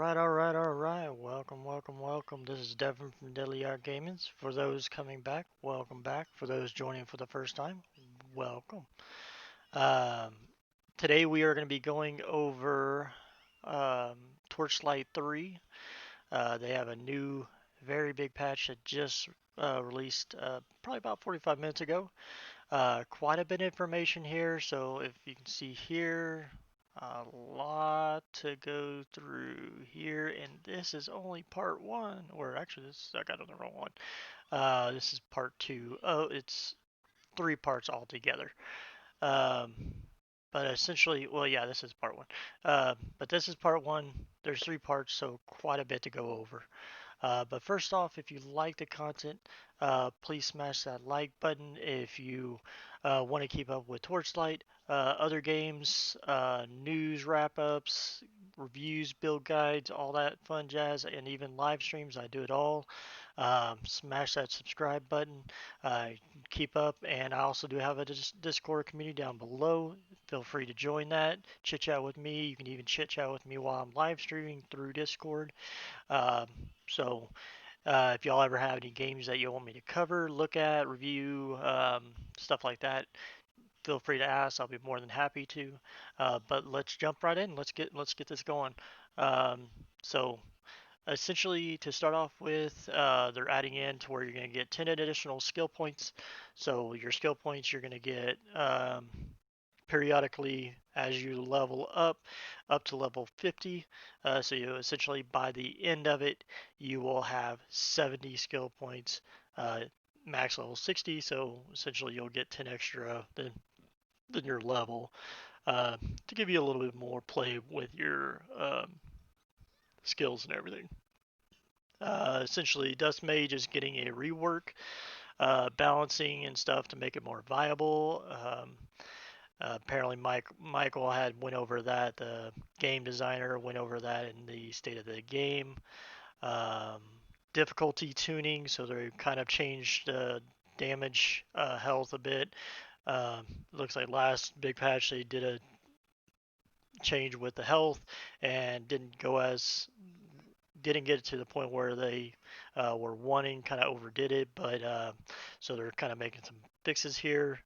All right. Welcome. This is Devin from Deadly Art Gamings. For those coming back, welcome back. For those joining for the first time, welcome. Um, Today we are going to be going over um, Torchlight 3. They have a new, very big patch that just released probably about 45 minutes ago. Quite a bit of information here, so if you can see here, a lot to go through here, and this is only part one, or actually, this I got on the wrong one. This is part two. Oh, it's three parts altogether. Um, but essentially, well, yeah, this is part one. But this is part one. There's three parts, so quite a bit to go over. But first off, if you like the content, please smash that like button. If you want to keep up with Torchlight, other games, news wrap ups, reviews, build guides, all that fun jazz, and even live streams, I do it all. Smash that subscribe button. Uh, Keep up, and I also do have a Discord community down below. Feel free to join that. Chit chat with me. You can even chit chat with me while I'm live streaming through Discord. Um, so if y'all ever have any games that you want me to cover, look at, review, stuff like that, feel free to ask. I'll be more than happy to. But let's jump right in. Let's get this going. Um, so essentially, to start off with, they're adding in to where you're going to get 10 additional skill points. So your skill points you're going to get periodically as you level up to level 50. So you essentially, by the end of it, you will have 70 skill points, max level 60. So essentially, you'll get 10 extra than your level, uh, to give you a little bit more play with your skills and everything. Essentially, Dust Mage is getting a rework, balancing and stuff to make it more viable. Apparently, Michael had went over that. The game designer went over that in the state of the game. Um, Difficulty tuning, so they kind of changed damage, health a bit. Looks like last big patch they did a change with the health and didn't get it to the point where they were wanting, kind of overdid it, but so they're kind of making some fixes here.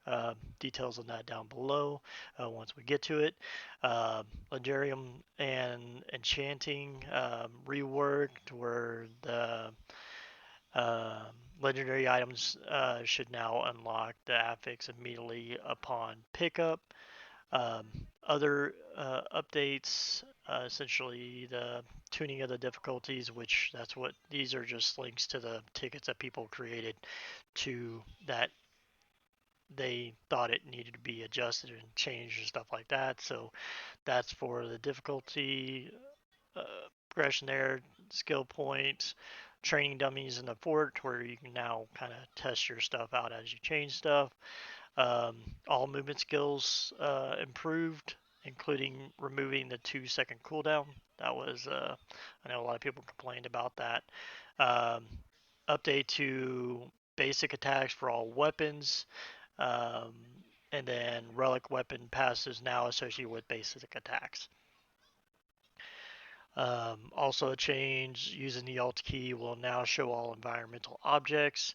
Details on that down below once we get to it. Legendarium and Enchanting reworked where the um, legendary items should now unlock the affix immediately upon pickup. Um, Other updates, essentially the tuning of the difficulties, which that's what these are, just links to the tickets that people created to that they thought it needed to be adjusted and changed and stuff like that. So that's for the difficulty uh, progression there, skill points, training dummies in the fort where you can now kind of test your stuff out as you change stuff. All movement skills improved, including removing the 2 second cooldown. That was, I know a lot of people complained about that. Um, Update to basic attacks for all weapons. Um, and then relic weapon passes now associated with basic attacks. Also a change using the Alt key will now show all environmental objects.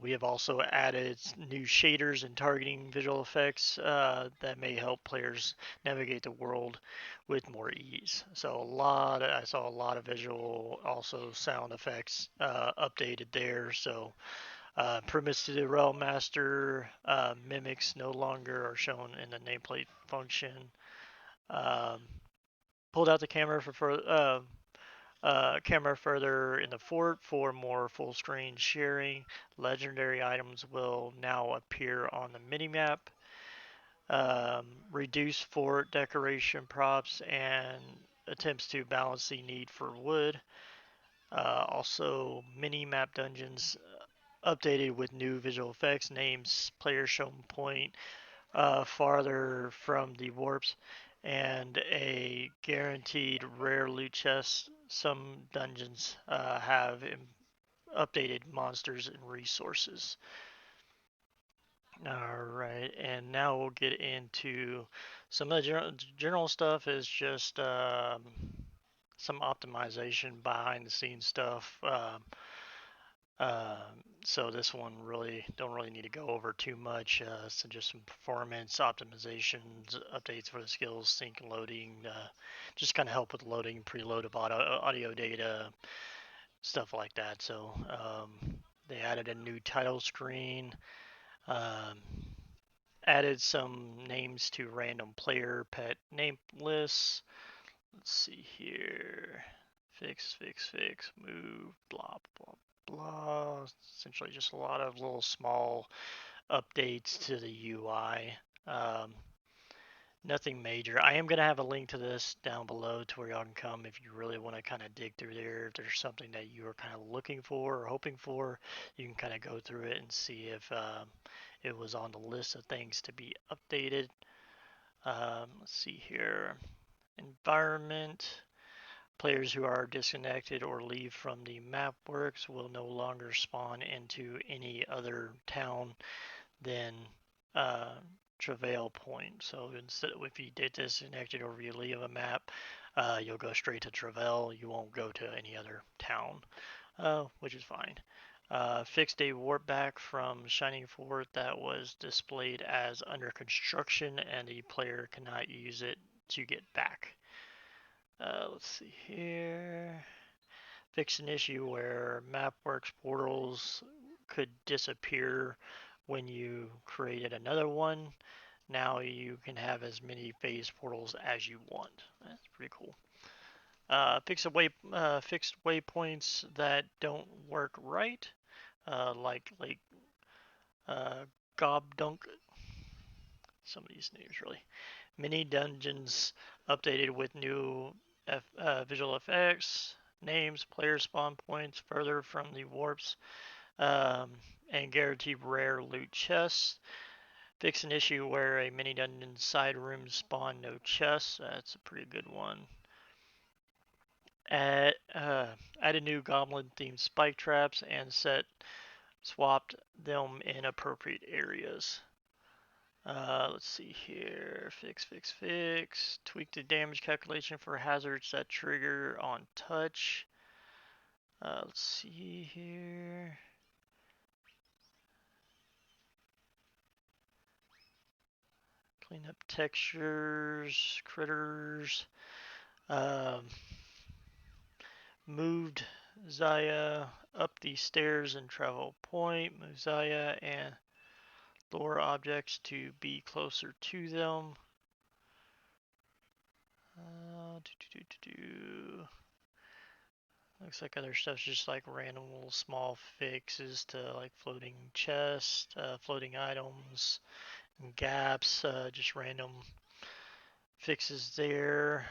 We have also added new shaders and targeting visual effects that may help players navigate the world with more ease. So I saw a lot of visual, also sound effects updated there. So improvements to the Realm Master, mimics no longer are shown in the nameplate function. Um, Pulled out the camera further in the fort for more full screen sharing. Legendary items will now appear on the minimap. Reduce fort decoration props and attempts to balance the need for wood. Also, mini map dungeons updated with new visual effects, names, player shown point farther from the warps, and a guaranteed rare loot chest. Some dungeons have updated monsters and resources. All right, and now we'll get into some of the general stuff. Is just some optimization behind the scenes stuff. So this one really don't really need to go over too much. So just some performance optimizations, updates for the skills, sync loading, just kind of help with loading, preload of audio data, stuff like that. So they added a new title screen, um, added some names to random player pet name lists. Let's see here. Fix, move, blah, blah, blah. Essentially just a lot of little small updates to the UI. Um, Nothing major. I am going to have a link to this down below to where y'all can come if you really want to kind of dig through there. If there's something that you are kind of looking for or hoping for, you can kind of go through it and see if it was on the list of things to be updated. Let's see here. Environment. Players who are disconnected or leave from the map works will no longer spawn into any other town than uh, Travail Point. So instead, if you get disconnected or you leave a map, you'll go straight to Travail. You won't go to any other town, which is fine. Fixed a warp back from Shining Fort that was displayed as under construction, and the player cannot use it to get back. Let's see here. Fix an issue where MapWorks portals could disappear when you created another one. Now you can have as many phase portals as you want. That's pretty cool. Fixed waypoints that don't work right, like Gobdunk. Some of these names really. Mini dungeons updated with new visual effects, names, player spawn points further from the warps, um, and guaranteed rare loot chests. Fix an issue where a mini dungeon side room spawn no chests. That's a pretty good one. Add a new goblin themed spike traps and swapped them in appropriate areas. Let's see here. Fix. Tweak the damage calculation for hazards that trigger on touch. Let's see here. Clean up textures, critters. Um, Moved Zaya up the stairs in Travel Point. Move Zaya and lower objects to be closer to them. Looks like other stuff's just like random little small fixes to like floating chests, floating items, and gaps. Just random fixes there.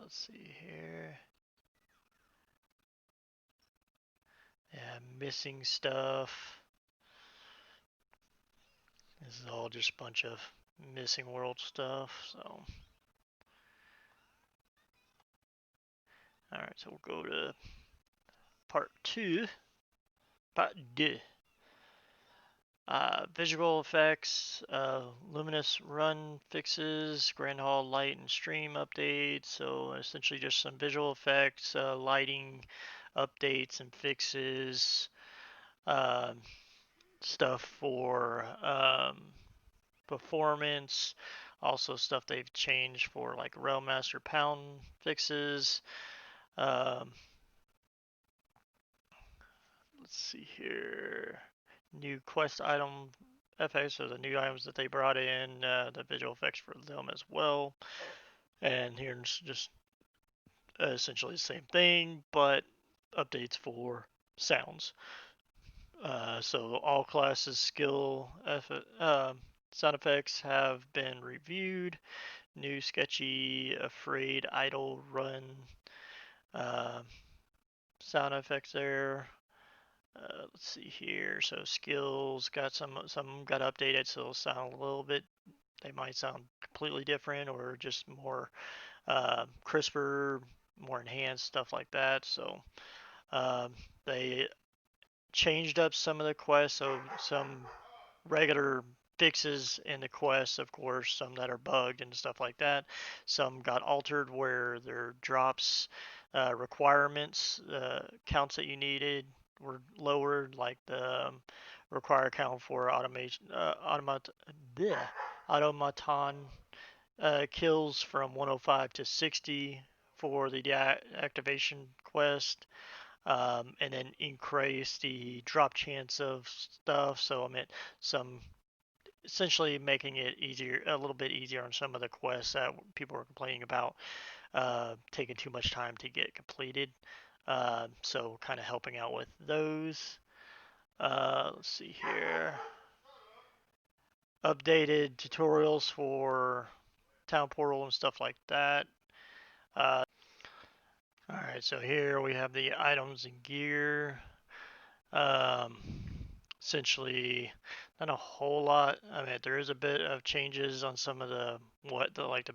Let's see here. Yeah, missing stuff. This is all just a bunch of missing world stuff. So, all right. So we'll go to part two. Part deux. Visual effects, luminous run fixes, Grand Hall light and stream updates. So essentially just some visual effects, lighting updates and fixes, uh, stuff for performance. Also stuff they've changed for like Railmaster Pound fixes. Um, let's see here. New quest item effects, so the new items that they brought in, the visual effects for them as well. And here's just essentially the same thing, but updates for sounds. So all classes sound effects have been reviewed. New sketchy, afraid, idle, run uh, sound effects there. Let's see here. So skills got some got updated, so it'll sound a little bit. They might sound completely different or just more crisper, more enhanced stuff like that. So they changed up some of the quests. So some regular fixes in the quests, of course, some that are bugged and stuff like that. Some got altered where their drops requirements, counts that you needed were lowered, like the required count for automaton kills from 105 to 60 for the deactivation quest, and then increase the drop chance of stuff. So I meant some essentially making it easier, a little bit easier on some of the quests that people were complaining about taking too much time to get completed. So kind of helping out with those. Let's see here. Updated tutorials for town portal and stuff like that. All right, so here we have the items and gear. Um, Essentially, not a whole lot. I mean, there is a bit of changes on some of the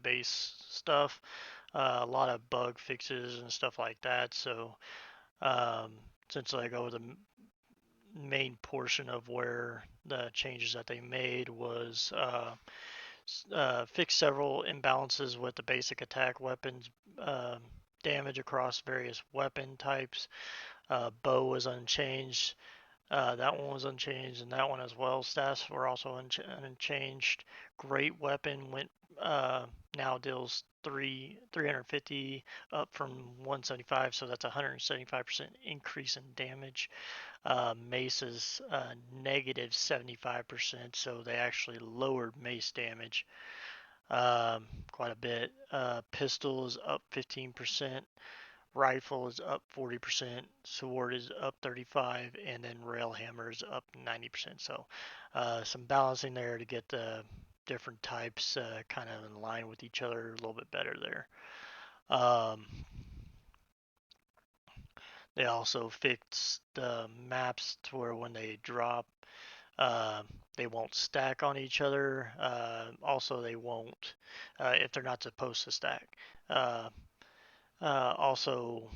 base stuff. A lot of bug fixes and stuff like that. So, since I go with the main portion of where the changes that they made was fix several imbalances with the basic attack weapons damage across various weapon types. Bow was unchanged. That one was unchanged, and that one as well. Stats were also unchanged. Great weapon went now deals 350 up from 175, so that's a 175% increase in damage. Mace is negative 75%, so they actually lowered mace damage quite a bit. Pistol is up 15%. Rifle is up 40%, sword is up 35%, and then railhammer is up 90%. So some balancing there to get the different types kind of in line with each other a little bit better there. They also fixed the maps to where when they drop, they won't stack on each other. Also, they won't if they're not supposed to stack. Also,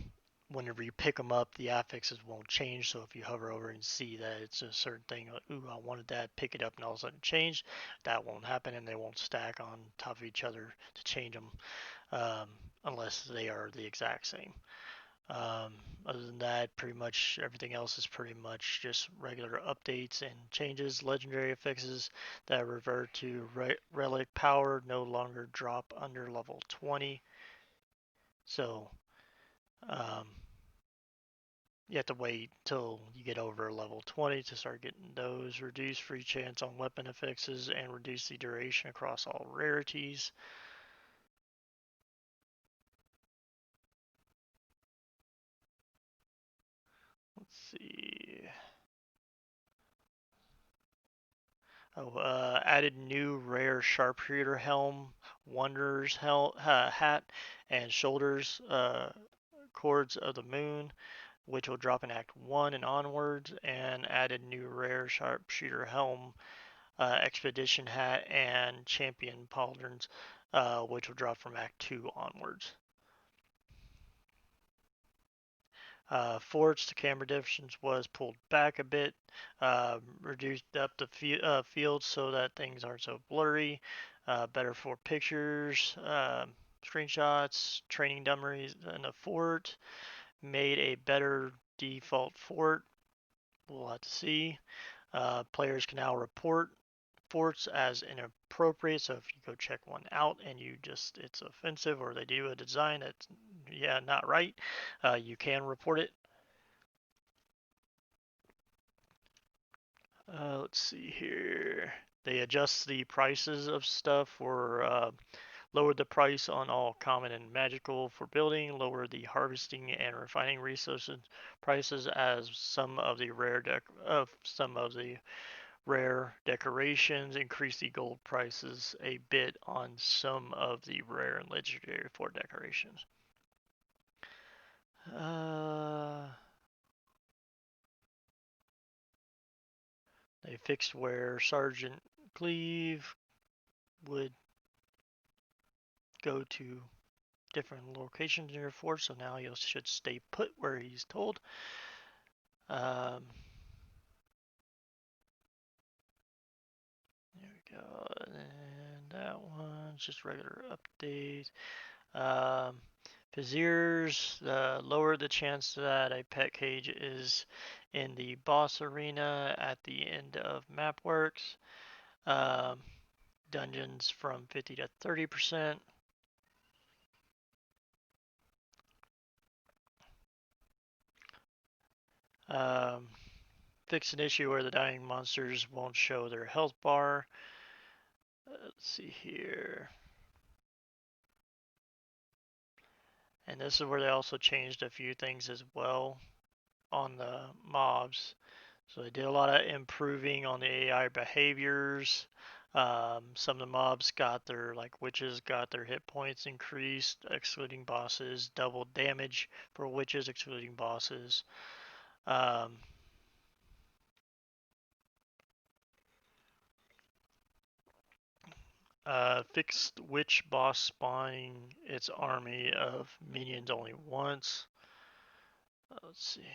whenever you pick them up, the affixes won't change. So if you hover over and see that it's a certain thing, like, ooh, I wanted that, pick it up, and all of a sudden change, that won't happen, and they won't stack on top of each other to change them unless they are the exact same. Other than that, pretty much everything else is pretty much just regular updates and changes. Legendary affixes that revert to relic power no longer drop under level 20. So um, you have to wait till you get over level 20 to start getting those. Reduce free chance on weapon affixes and reduce the duration across all rarities. Let's see. Added new rare sharpshooter helm, wanderer's hat, and shoulders cords of the moon, which will drop in Act 1 and onwards, and added new rare sharpshooter helm, expedition hat, and champion pauldrons, which will drop from Act 2 onwards. Forge to camera distance was pulled back a bit, reduced up the field so that things aren't so blurry, better for pictures, screenshots, training dummies in the fort, made a better default fort. We'll have to see. Players can now report forts as inappropriate. So if you go check one out and it's offensive or they do a design that's not right, you can report it. Let's see here. They adjust the prices of stuff or lowered the price on all common and magical for building, lowered the harvesting and refining resources prices as some of the rare decorations, increase the gold prices a bit on some of the rare and legendary fort decorations. They fixed where Sergeant Cleve would go to different locations in your fort, so now he should stay put where he's told. There we go. And that one's just regular update. Um, Viziers, the lower the chance that a pet cage is in the boss arena at the end of map works. Um, Dungeons from 50 to 30%. Um, Fix an issue where the dying monsters won't show their health bar. Let's see here. And this is where they also changed a few things as well on the mobs. So they did a lot of improving on the AI behaviors. Some of the mobs got their, like witches, got their hit points increased, excluding bosses. Double damage for witches, excluding bosses. Um, Fixed witch boss spawning its army of minions only once. Let's see.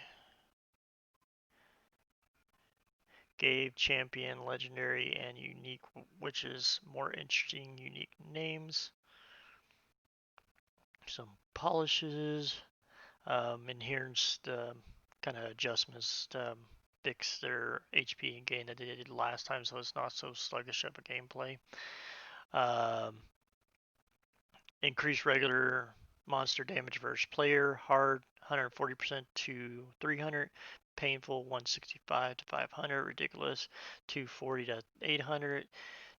Gave champion, legendary, and unique witches more interesting, unique names. Some polishes. Inherent kind of adjustments to fix their HP and gain that they did last time, so it's not so sluggish of a gameplay. Um, Increase regular monster damage versus player, hard 140% to 300, painful 165 to 500, ridiculous 240 to 800,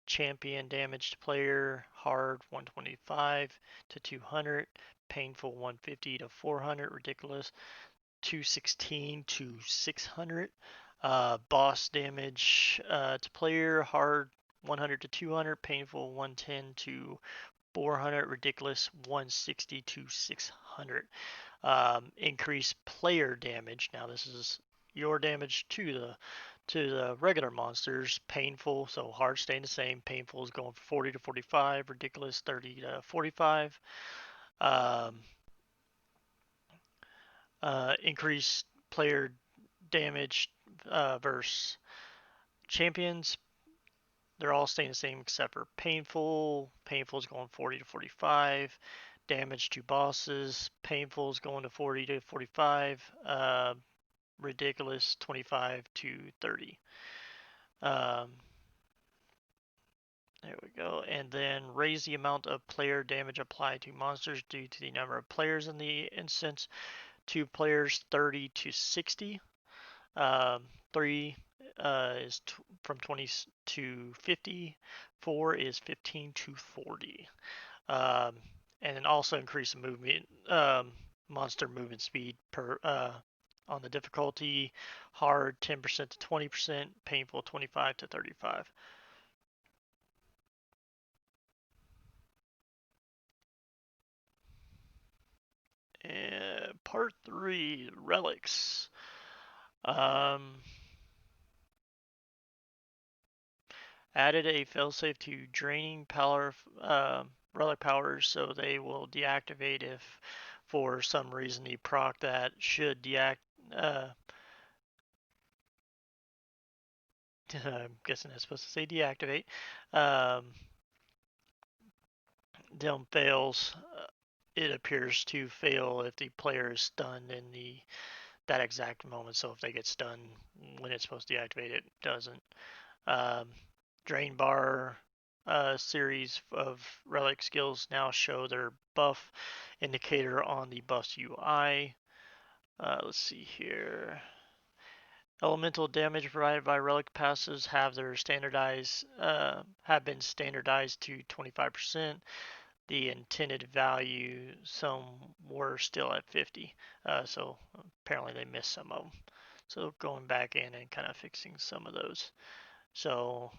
champion damage to player, hard 125 to 200, painful 150 to 400, ridiculous 216 to 600. Boss damage to player, hard 100 to 200, painful 110 to 400, ridiculous 160 to 600. Increase player damage. Now this is your damage to the regular monsters. Painful, so hard staying the same. Painful is going from 40 to 45. Ridiculous 30 to 45. Um, Increase player damage versus champions. They're all staying the same except for painful. Painful is going 40 to 45. Damage to bosses. Painful is going to 40 to 45. Ridiculous 25 to 30. Um, there we go. And then raise the amount of player damage applied to monsters due to the number of players in the instance. 2 players 30 to 60. 3 is from 20 to 50. 4 is 15 to 40. Um, and then also increase the movement, monster movement speed per on the difficulty. Hard 10% to 20%. Painful 25 to 35. And part 3, relics. Um, Added a failsafe to draining power relic powers, so they will deactivate if for some reason the proc that should I'm guessing that's supposed to say deactivate. Them fails. It appears to fail if the player is stunned in that exact moment. So if they get stunned when it's supposed to deactivate, it doesn't. Um, Drain bar series of relic skills now show their buff indicator on the buff UI. Let's see here. Elemental damage provided by relic passes have been standardized to 25%. The intended value, some were still at 50. So apparently they missed some of them. So going back in and kind of fixing some of those. So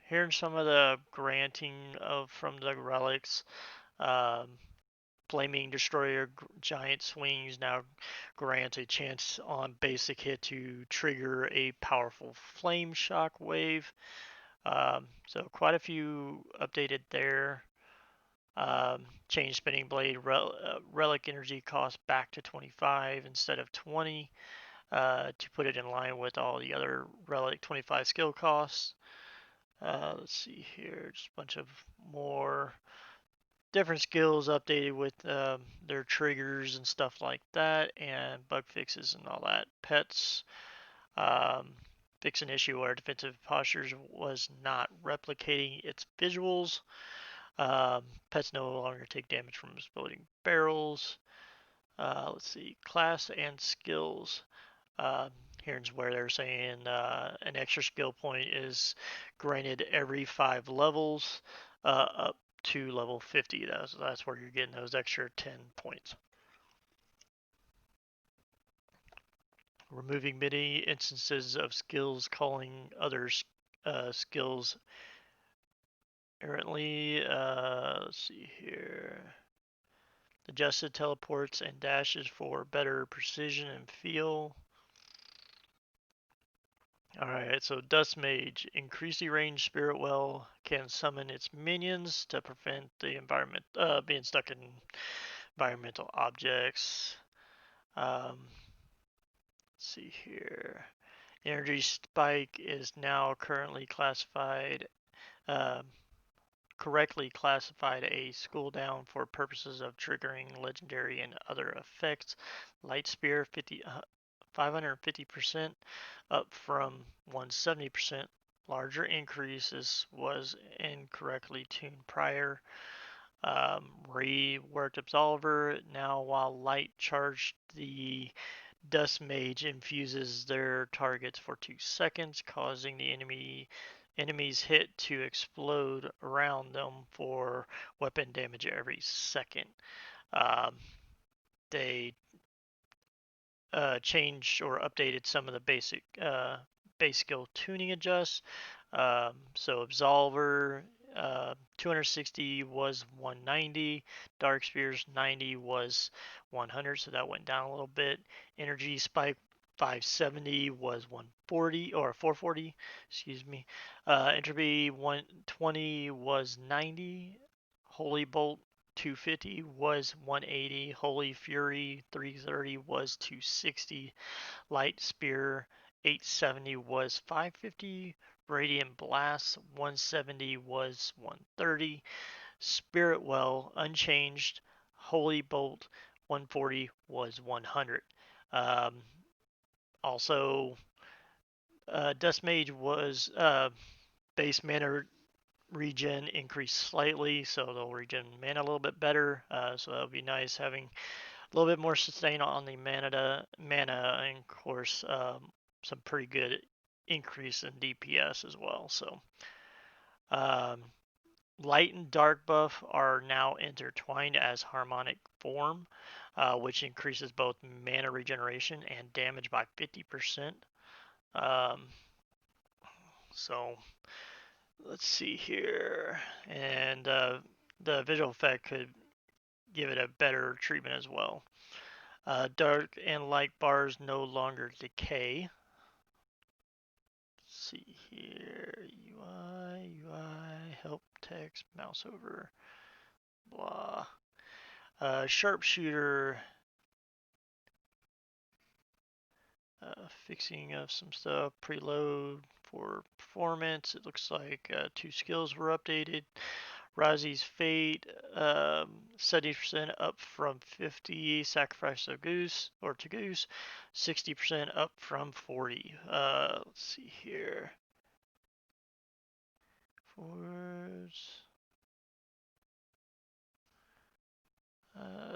here's some of the granting of from the relics. Um, Flaming Destroyer Giant Swings now grant a chance on basic hit to trigger a powerful flame shock wave. So quite a few updated there. Change Spinning Blade relic energy cost back to 25 instead of 20 to put it in line with all the other relic 25 skill costs. Let's see here, just a bunch of more different skills updated with their triggers and stuff like that, and bug fixes and all that. Pets, um, fix an issue where defensive postures was not replicating its visuals. Um, Pets no longer take damage from exploding barrels. Let's see, class and skills. Uh, Here's where they're saying an extra skill point is granted every 5 levels up to level 50. That's where you're getting those extra 10 points. Removing many instances of skills calling other skills errantly. Let's see here. Adjusted teleports and dashes for better precision and feel. Alright, so Dust Mage. Increase the range Spirit Well can summon its minions to prevent the environment being stuck in environmental objects. Let's see here. Energy Spike is now uh, correctly classified a cooldown for purposes of triggering legendary and other effects. Light Spear 550% up from 170%. Larger increases was incorrectly tuned prior. Reworked Absolver. Now, while light charged, the Dust Mage infuses their targets for 2 seconds, causing the enemy's hit to explode around them for weapon damage every second. Um, they changed or updated some of the base skill tuning adjusts. So Absolver 260 was 190, Dark Spears 90 was 100, so that went down a little bit. Energy Spike 570 was 140 or 440, excuse me. Entropy 120 was 90. Holy Bolt 250 was 180. Holy Fury 330 was 260. Light Spear 870 was 550. Radiant Blast 170 was 130. Spirit Well unchanged. Holy Bolt 140 was 100. Um, Also, Dust Mage was base mana regen increased slightly, so they'll regen mana a little bit better. So that would be nice having a little bit more sustain on the mana, and of course some pretty good increase in DPS as well. So um, light and dark buff are now intertwined as harmonic form, which increases both mana regeneration and damage by 50%. Um, so let's see here, and the visual effect could give it a better treatment as well. Dark and light bars no longer decay. Let's see here, UI, help text, mouse over, blah. Sharpshooter, fixing of some stuff, preload for performance. It looks like 2 skills were updated. Razi's Fate, 70% up from 50. Sacrifice of Goose, or to Goose, 60% up from 40. Let's see here. Forwards.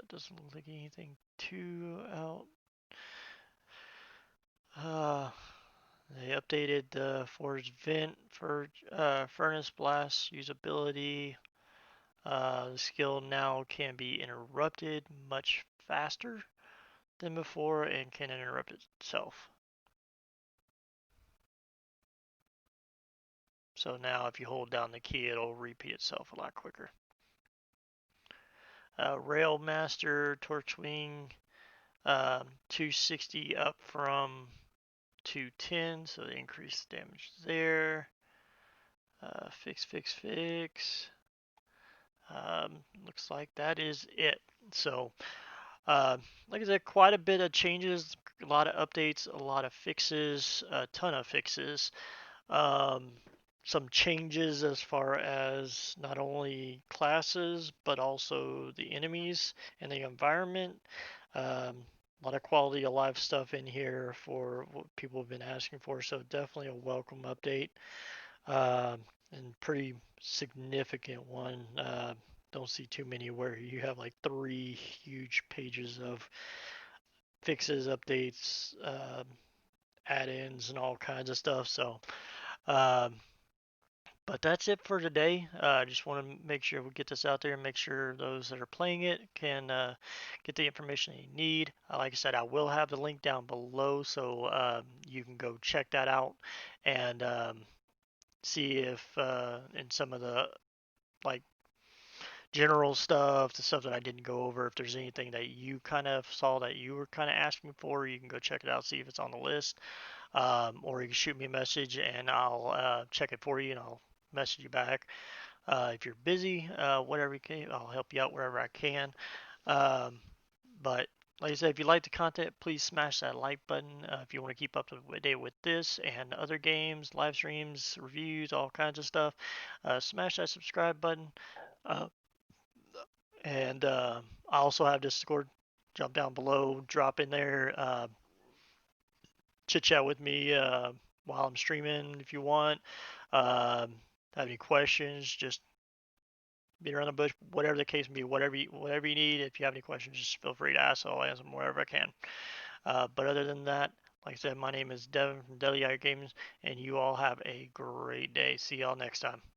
Doesn't look like anything too out. They updated the Forge Vent for Furnace Blast usability. The skill now can be interrupted much faster than before and can interrupt itself. So now if you hold down the key, it'll repeat itself a lot quicker. Railmaster Torchwing, 260 up from 210, so they increase the damage there. Fix. Looks like that is it. So, like I said, quite a bit of changes, a lot of updates, a lot of fixes, a ton of fixes. Um, some changes as far as not only classes but also the enemies and the environment. Um, a lot of quality of life stuff in here for what people have been asking for, so definitely a welcome update. Um, and pretty significant one. Don't see too many where you have like 3 huge pages of fixes, updates, add-ins, and all kinds of stuff. So, um, but that's it for today. I just want to make sure we get this out there and make sure those that are playing it can get the information they need. Like I said, I will have the link down below, so you can go check that out and see if in some of the like general stuff, the stuff that I didn't go over, if there's anything that you kind of saw that you were kind of asking for, you can go check it out, see if it's on the list. Or you can shoot me a message and I'll check it for you and I'll message you back. If you're busy, whatever you can, I'll help you out wherever I can. Um, but like I said, if you like the content, please smash that like button. If you want to keep up to date with this and other games, live streams, reviews, all kinds of stuff, smash that subscribe button. Uh, and I also have Discord. Jump down below, drop in there, chit chat with me while I'm streaming if you want. Um, have any questions? Just beat around the bush, whatever the case may be, whatever you need. If you have any questions, just feel free to ask. I'll answer them wherever I can. But other than that, like I said, my name is Devin from Deli Gaming, and you all have a great day. See y'all next time.